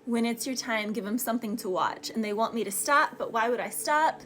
When it's your time, give them something to watch. And they want me to stop, but why would I stop?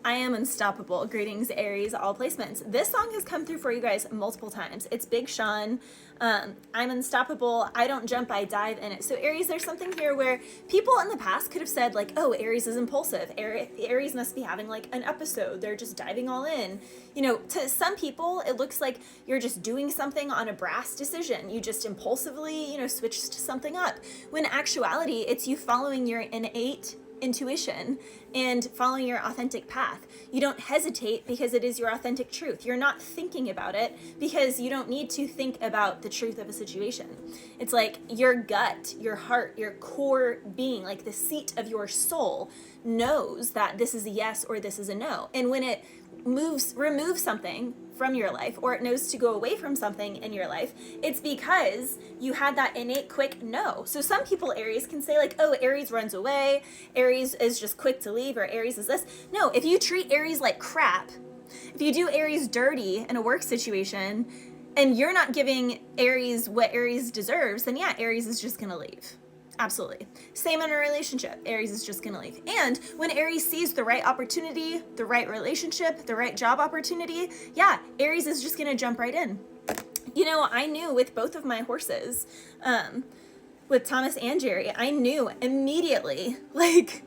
I am unstoppable. Greetings, Aries, all placements. This song has come through for you guys multiple times. It's Big Sean. I'm unstoppable. I don't jump, I dive in it. So Aries, there's something here where people in the past could have said like, oh, Aries is impulsive. Aries must be having like an episode. They're just diving all in. You know, to some people, it looks like you're just doing something on a brass decision. You just impulsively, you know, switched something up. When in actuality, it's you following your innate intuition and following your authentic path. You don't hesitate because it is your authentic truth. You're not thinking about it because you don't need to think about the truth of a situation. It's like your gut, your heart, your core being, like the seat of your soul knows that this is a yes or this is a no. And when it removes something from your life, or it knows to go away from something in your life, it's because you had that innate quick no. So some people, Aries, can say like, oh, Aries runs away, Aries is just quick to leave, or Aries is this. No, if you treat Aries like crap, if you do Aries dirty in a work situation, and you're not giving Aries what Aries deserves, then yeah, Aries is just gonna leave. Absolutely. Same in a relationship. Aries is just gonna leave. And when Aries sees the right opportunity, the right relationship, the right job opportunity, yeah, Aries is just gonna jump right in. You know, I knew with both of my horses, with Thomas and Jerry, I knew immediately, like,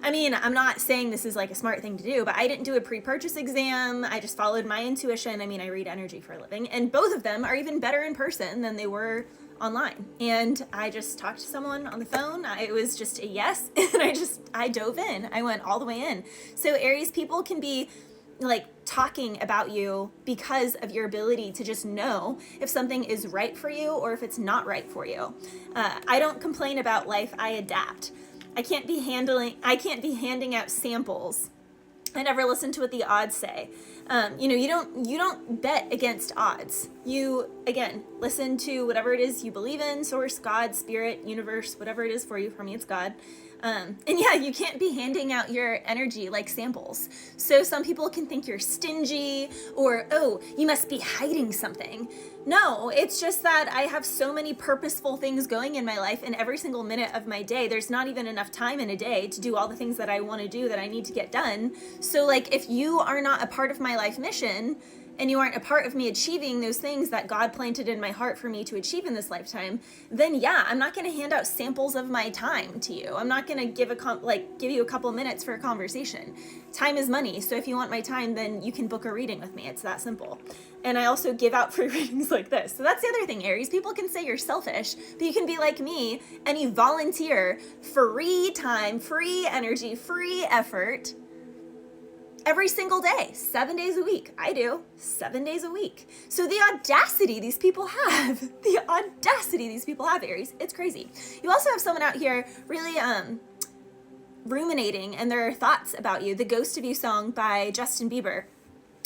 I mean, I'm not saying this is like a smart thing to do, but I didn't do a pre-purchase exam. I just followed my intuition. I mean, I read energy for a living, and both of them are even better in person than they were online. And I just talked to someone on the phone. It was just a yes. And I dove in. I went all the way in. So Aries people can be like talking about you because of your ability to just know if something is right for you or if it's not right for you. I don't complain about life. I adapt. I can't be handing out samples. I never listen to what the odds say. You know, you don't bet against odds. You, again, listen to whatever it is you believe in, source, God, spirit, universe, whatever it is for you. For me, it's God. And yeah, you can't be handing out your energy like samples. So some people can think you're stingy or, oh, you must be hiding something. No, it's just that I have so many purposeful things going in my life, and every single minute of my day, there's not even enough time in a day to do all the things that I want to do that I need to get done. So like, if you are not a part of my life mission, and you aren't a part of me achieving those things that God planted in my heart for me to achieve in this lifetime, then yeah, I'm not going to hand out samples of my time to you. I'm not going to give you a couple minutes for a conversation. Time is money. So if you want my time, then you can book a reading with me. It's that simple. And I also give out free readings like this. So that's the other thing, Aries. People can say you're selfish, but you can be like me and you volunteer free time, free energy, free effort every single day, 7 days a week. I do 7 days a week. So the audacity these people have, Aries, it's crazy. You also have someone out here really ruminating and their thoughts about you. The Ghost of You song by Justin Bieber.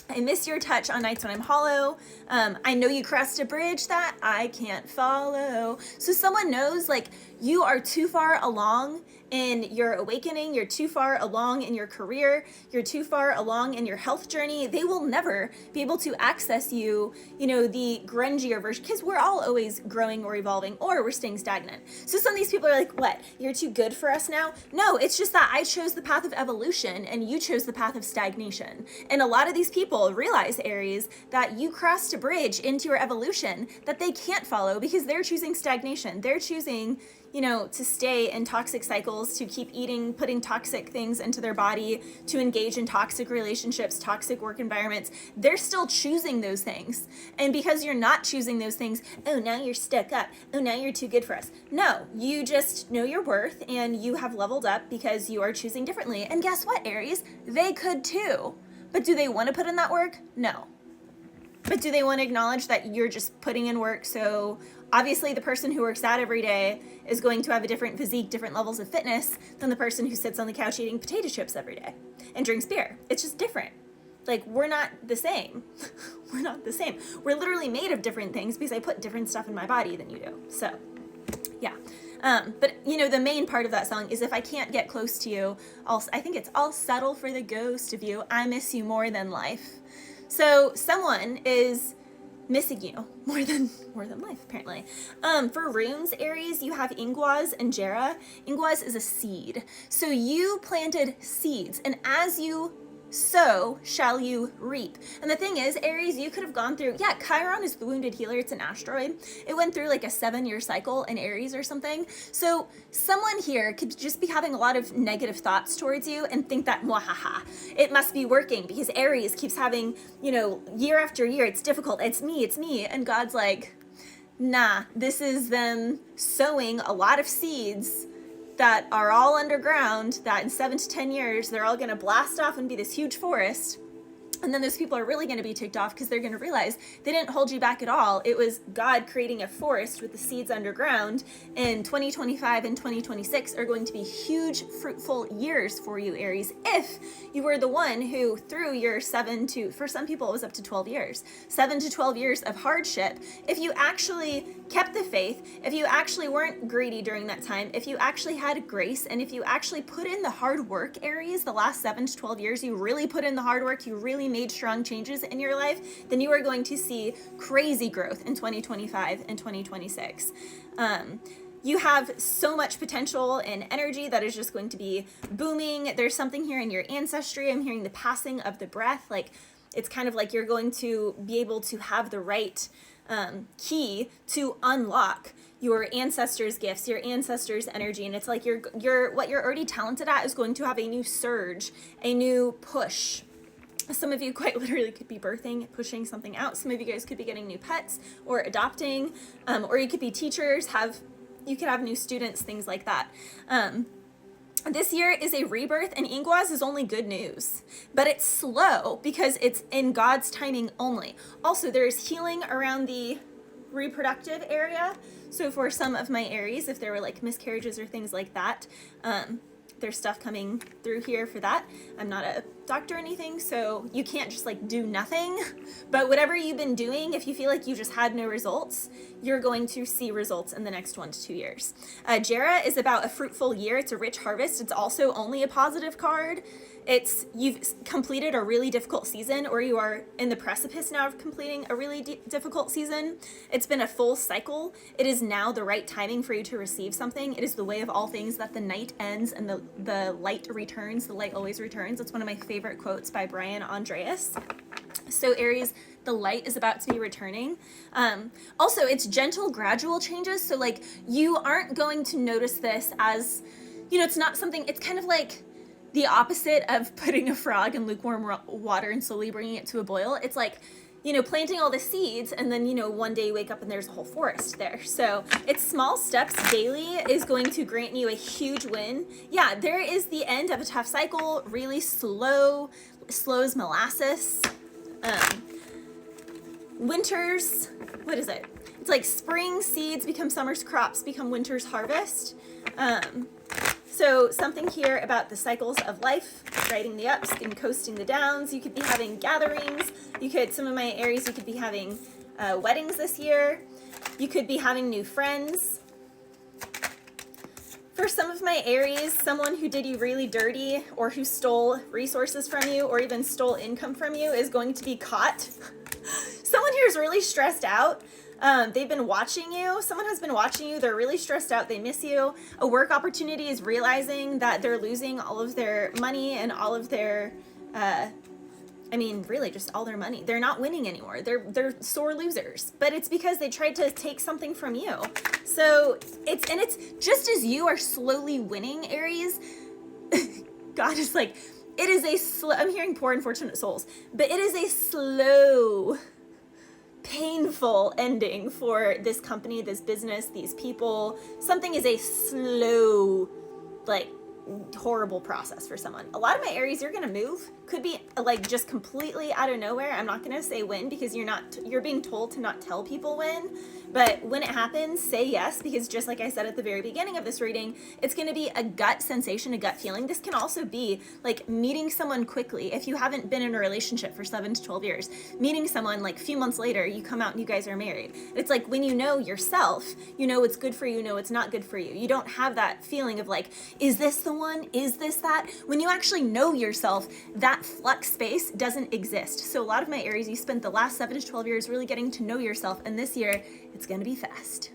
I miss your touch on nights when I'm hollow. I know you crossed a bridge that I can't follow. So someone knows like you are too far along in your awakening, you're too far along in your career, you're too far along in your health journey. They will never be able to access you, you know, the grungier version, because we're all always growing or evolving, or we're staying stagnant. So some of these people are like, what, you're too good for us now? No, it's just that I chose the path of evolution and you chose the path of stagnation. And a lot of these people realize, Aries, that you crossed a bridge into your evolution that they can't follow because they're choosing stagnation. They're choosing, you know, to stay in toxic cycles, to keep eating, putting toxic things into their body, to engage in toxic relationships, toxic work environments. They're still choosing those things. And because you're not choosing those things, oh, now you're stuck up. Oh, now you're too good for us. No, you just know your worth and you have leveled up because you are choosing differently. And guess what, Aries? They could too. But do they want to put in that work? No. But do they want to acknowledge that you're just putting in work? So obviously the person who works out every day is going to have a different physique, different levels of fitness than the person who sits on the couch eating potato chips every day and drinks beer. It's just different. Like, we're not the same. We're not the same. We're literally made of different things because I put different stuff in my body than you do. So, yeah. But, you know, the main part of that song is if I can't get close to you, I think it's I'll settle for the ghost of you. I miss you more than life. So someone is missing you more than life, apparently. For runes, Aries, you have Ingwaz and Jera. Ingwaz is a seed. So you planted seeds, and as you sow shall you reap. And the thing is, Aries, you could have gone through, yeah, Chiron is the wounded healer. It's an asteroid. It went through like a 7-year cycle in Aries or something. So someone here could just be having a lot of negative thoughts towards you and think that, mwahaha, it must be working because Aries keeps having, you know, year after year, it's difficult. It's me. And God's like, nah, this is them sowing a lot of seeds that are all underground, that in 7 to 10 years, they're all gonna blast off and be this huge forest. And then those people are really going to be ticked off because they're going to realize they didn't hold you back at all. It was God creating a forest with the seeds underground. And 2025 and 2026 are going to be huge, fruitful years for you, Aries, if you were the one who, through your for some people, it was up to 12 years, 7 to 12 years of hardship, if you actually kept the faith, if you actually weren't greedy during that time, if you actually had grace, and if you actually put in the hard work, Aries, the last 7 to 12 years, you really put in the hard work, you really made strong changes in your life, then you are going to see crazy growth in 2025 and 2026. You have so much potential and energy that is just going to be booming. There's something here in your ancestry. I'm hearing the passing of the breath. Like, it's kind of like you're going to be able to have the right key to unlock your ancestors' gifts, your ancestors' energy, and it's like what you're already talented at is going to have a new surge, a new push. Some of you quite literally could be birthing, pushing something out. Some of you guys could be getting new pets or adopting, or you could be teachers, you could have new students, things like that. This year is a rebirth, and Ingwaz is only good news, but it's slow because it's in God's timing only. Also, there's healing around the reproductive area. So for some of my Aries, if there were like miscarriages or things like that, there's stuff coming through here for that. I'm not a doctor or anything, so you can't just like do nothing, but whatever you've been doing, if you feel like you just had no results, you're going to see results in the next 1 to 2 years. Jera is about a fruitful year. It's a rich harvest. It's also only a positive card. You've completed a really difficult season, or you are in the precipice now of completing a really difficult season. It's been a full cycle. It is now the right timing for you to receive something. It is the way of all things that the night ends and the light returns. The light always returns. It's one of my favorite quotes by Brian Andreas. So Aries, the light is about to be returning. Also, it's gentle, gradual changes. So like, you aren't going to notice this as, it's not something, it's kind of like the opposite of putting a frog in lukewarm water and slowly bringing it to a boil. It's like, planting all the seeds, and then, one day you wake up and there's a whole forest there. So it's small steps daily is going to grant you a huge win. Yeah, there is the end of a tough cycle, really slow as molasses. Winters, what is it? It's like spring seeds become summer's crops, become winter's harvest. So something here about the cycles of life, riding the ups and coasting the downs. You could be having gatherings. Some of my Aries, you could be having weddings this year. You could be having new friends. For some of my Aries, someone who did you really dirty or who stole resources from you or even stole income from you is going to be caught. Someone here is really stressed out. They've been watching you. Someone has been watching you. They're really stressed out. They miss you. A work opportunity is realizing that they're losing all of their money and all of their, really just all their money. They're not winning anymore. They're sore losers, but it's because they tried to take something from you. So it's just as you are slowly winning, Aries, God is like, it is a slow, I'm hearing poor unfortunate souls, but it is a slow, painful ending for this company, this business, these people. Something is a slow, horrible process for someone. A lot of my Aries, you're gonna move. Could be just completely out of nowhere. I'm not gonna say when because you're being told to not tell people when, but when it happens, say yes, because just like I said at the very beginning of this reading, it's gonna be a gut sensation, a gut feeling. This can also be like meeting someone quickly. If you haven't been in a relationship for 7 to 12 years, meeting someone a few months later, you come out and you guys are married. It's like when you know yourself, you know what's good for you, know what's not good for you. You don't have that feeling of is this the someone? Is this that? When you actually know yourself, that flex space doesn't exist. So a lot of my Aries, you spent the last 7 to 12 years really getting to know yourself, and this year, it's gonna be fast.